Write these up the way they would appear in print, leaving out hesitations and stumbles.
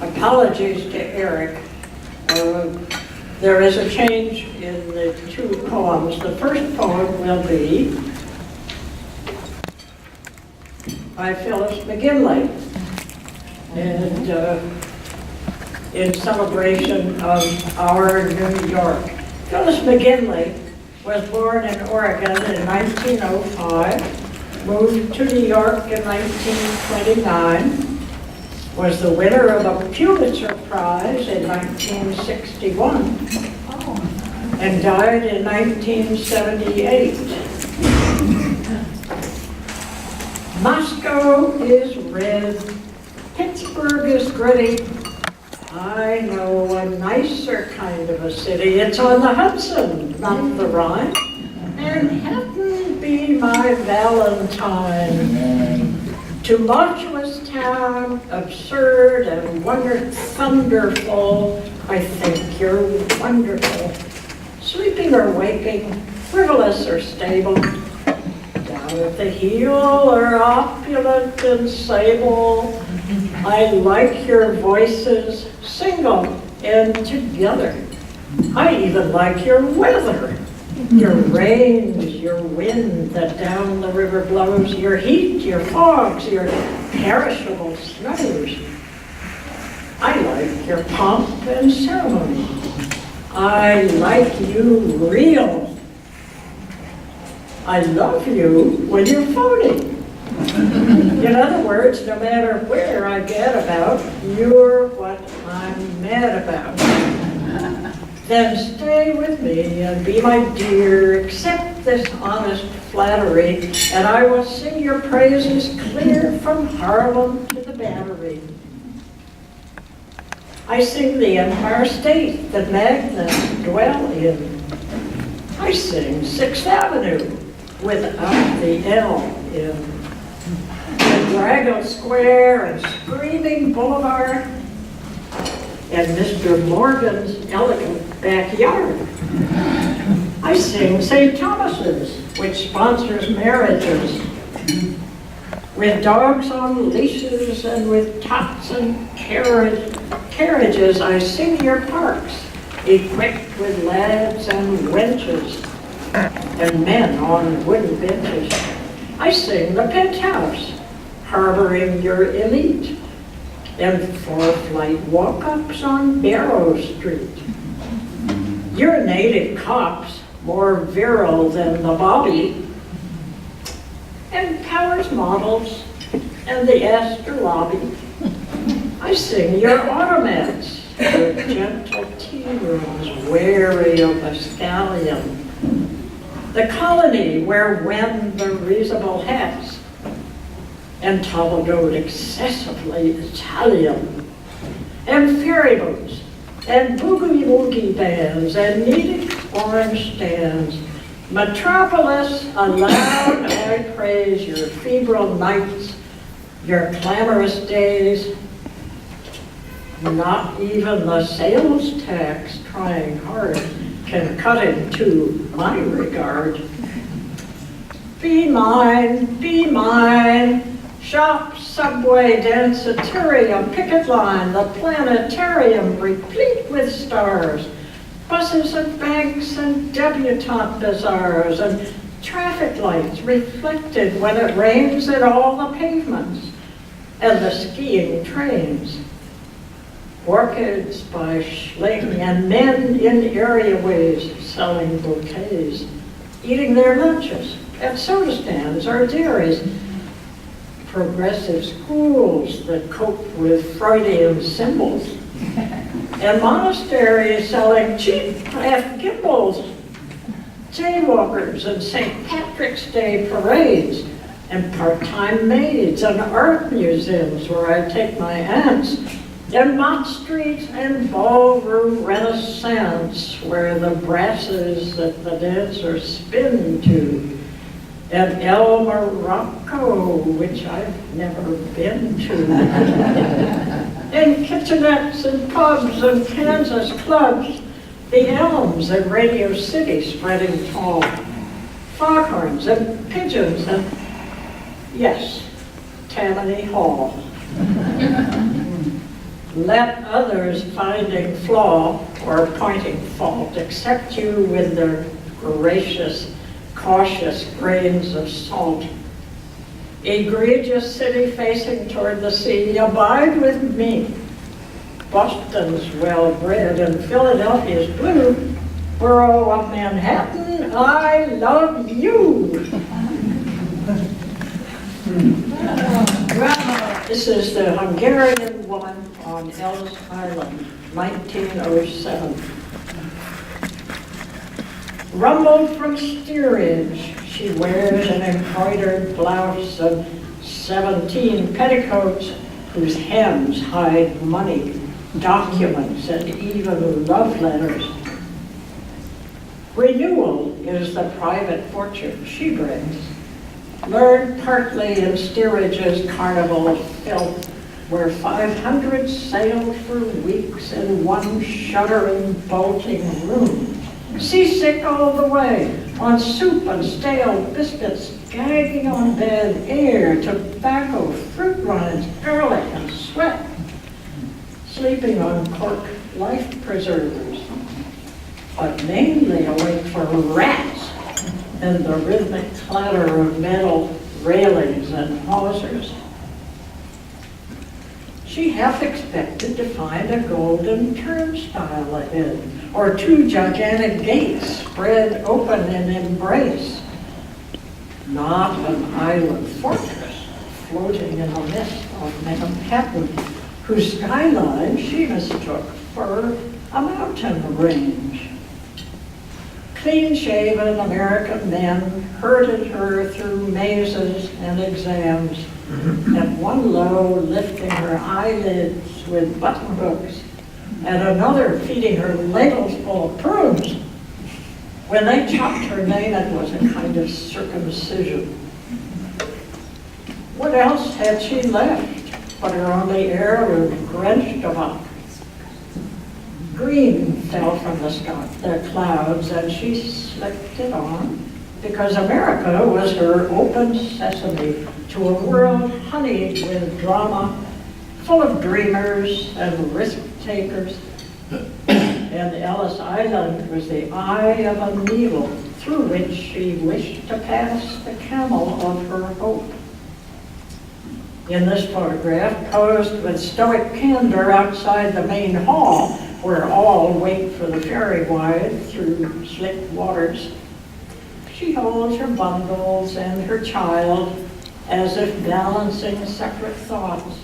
Apologies to Eric. There is a change in the two poems. The first poem will be by Phyllis McGinley, and in celebration of our New York. Phyllis McGinley was born in Oregon in 1905, moved to New York in 1929, was the winner of a Pulitzer Prize in 1961, and died in 1978. Moscow is red, Pittsburgh is gritty. I know a nicer kind of a city. It's on the Hudson, not the Rhine. Manhattan be my Valentine. Tumultuous town, absurd and thunderful. I think you're wonderful. Sleeping or waking, frivolous or stable. Down at the heel or opulent and sable. I like your voices, single and together. I even like your weather. Your rains, your wind that down the river blows, your heat, your fogs, your perishable snows. I like your pomp and ceremony. I like you real. I love you when you're phony. In other words, no matter where I get about, you're what I'm mad about. Then stay with me and be my dear, accept this honest flattery, and I will sing your praises clear from Harlem to the Battery. I sing the Empire State that magnates dwell in. I sing 6th Avenue without the L in. And Drago Square and Screaming Boulevard and Mr. Morgan's elegant backyard. I sing St. Thomas's, which sponsors marriages, with dogs on leashes and with tots and carriages. I sing your parks, equipped with lads and wenches, and men on wooden benches. I sing the penthouse, harboring your elite, and 4-flight walk-ups on Barrow Street. Your native cops, more virile than the Bobby, and Powers models, and the Astor lobby. I sing your automats, your gentle tea rooms, wary of the scallion. The colony where wend the reasonable hats, and table-toed excessively Italian, and ferry boats, and boogie-woogie bands, and needed orange stands. Metropolis, aloud I praise your febrile nights, your clamorous days. Not even the sales tax, trying hard, can cut into my regard. Be mine. Shop, subway, danceterium, picket line, the planetarium replete with stars, buses and banks and debutante bazaars, and traffic lights reflected when it rains in all the pavements, and the skiing trains. Orchids by Schling, and men in areaways selling bouquets, eating their lunches at soda stands or dairies. Progressive schools that cope with Freudian symbols, and monasteries selling cheap half gimbals, jaywalkers and St. Patrick's Day parades, and part-time maids and art museums where I take my aunts, and Mott Street and ballroom renaissance where the brasses that the dancers spin to, and El Morocco, which I've never been to, and kitchenettes and pubs and Kansas clubs, the elms and Radio City spreading tall, foghorns and pigeons and, yes, Tammany Hall. Let others finding flaw or pointing fault accept you with their gracious, cautious grains of salt. Egregious city facing toward the sea, abide with me. Boston's well-bred and Philadelphia's blue. Borough of Manhattan, I love you. This is the Hungarian woman on Ellis Island, 1907. Rumbled from steerage, she wears an embroidered blouse of 17 petticoats whose hems hide money, documents, and even love letters. Renewal is the private fortune she brings, learned partly in steerage's carnival of filth, where 500 sailed for weeks in one shuddering, bolting room, seasick all the way, on soup and stale biscuits, gagging on bed air, tobacco, fruit rinds, garlic, and sweat, sleeping on cork life preservers, but mainly awake for rats and the rhythmic clatter of metal railings and hawsers. She half expected to find a golden turnstile ahead, or two gigantic gates spread open in embrace. Not an island fortress floating in the mist of Manhattan, whose skyline she mistook for a mountain range. Clean-shaven American men herded her through mazes and exams, at one low lifting her eyelids with button hooks, and another feeding her ladles full of prunes. When they chopped her name, it was a kind of circumcision. What else had she left but her only heirloom, drenched of green fell from the clouds, and she slipped it on, because America was her open sesame to a world honeyed with drama, full of dreamers and risk-takers. And Ellis Island was the eye of a needle through which she wished to pass the camel of her hope. In this photograph, posed with stoic candor outside the main hall, where all wait for the ferry ride through slick waters, she holds her bundles and her child as if balancing separate thoughts.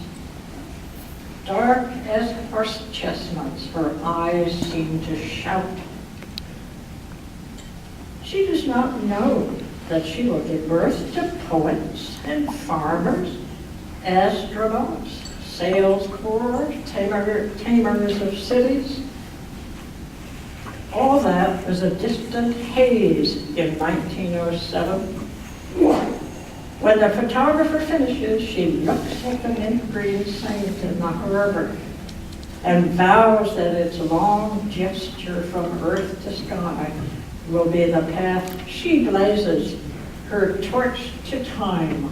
Dark as horse chestnuts, her eyes seem to shout. She does not know that she will give birth to poets and farmers, astronauts, sales corps, tamers of cities. All that was a distant haze in 1907. When the photographer finishes, she looks at the mint green saint in the harbor and vows that its long gesture from earth to sky will be the path she blazes, her torch to time